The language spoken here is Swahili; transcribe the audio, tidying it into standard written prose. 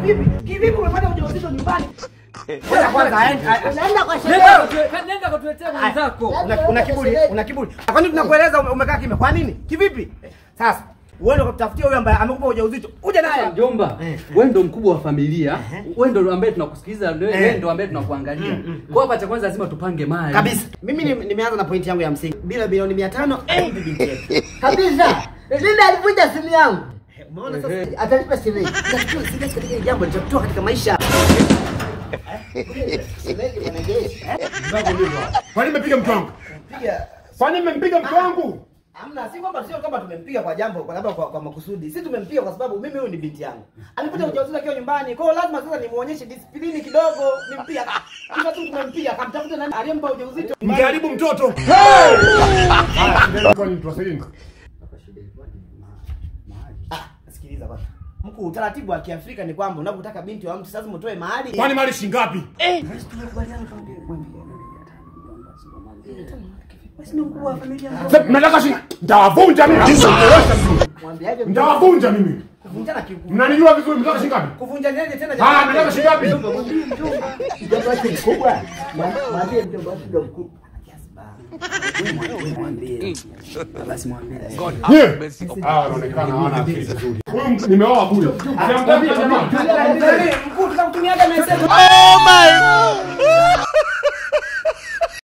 Kivipi umepata ujauzito nyumbani? Nenda kutuletea mwenzako. Una kiburi. Kwa nini tunakueleza umekaa kimya? Kwa nini? Kivipi? Sasa uende kutafutia huyo ambaye amekupa ujauzito. Uje naye. Mjomba, wewe ndo mkubwa wa familia. Wewe ndo ambaye tunakusikiliza, wewe ndo ambaye tunakuangalia. Kwa hapa cha kwanza lazima tupange mali. Kabisa. Mimi nimeanza na pointi yangu ya msingi. Bila bilioni 500 binti yetu. Kabisa. Linda alivunja simu yangu. Umeona sasa Atalipa simu. nitakuwa sisi katika jambo litatoa katika maisha. Kwani nimepiga mtu wangu? Kwani nimempiga mtu wangu? Hamna, sio kwamba tumempiga kwa jambo kwa sababu kwa makusudi. Sisi tumempiga kwa sababu mimi huyu ni binti yangu. Alipata ujauzito akiwa nyumbani. Kwa hiyo lazima sasa nimuonyeshe discipline kidogo, nimpiga. Kisha tu tumempiga, akamtafuta nani aliyempa ujauzito. Mjaribu mtoto. Kwani tuwasaidie? Sikiliza bwana. Mkuu, utaratibu wa Kiafrika ni kwamba unapotaka binti wa mtu lazima utoe mahali. Kwani mali shilingi ngapi? Tunakubaliana kwa Mnataka shilingi? Ndawavunja mimi. Ndawavunja mimi. kuvunjana kiku. Mnanijua vizuri, mnataka shilingi ngapi? Kuvunja nini tena Ah, mnataka shilingi ngapi? Mjomba wake mkubwa. Mwambie mjomba wake ndo mkubwa. Basi mwambie. Anaonekana hana akili vizuri. Huyu nimeoa bure. Mkuu, tutakutumia hata message. Oh my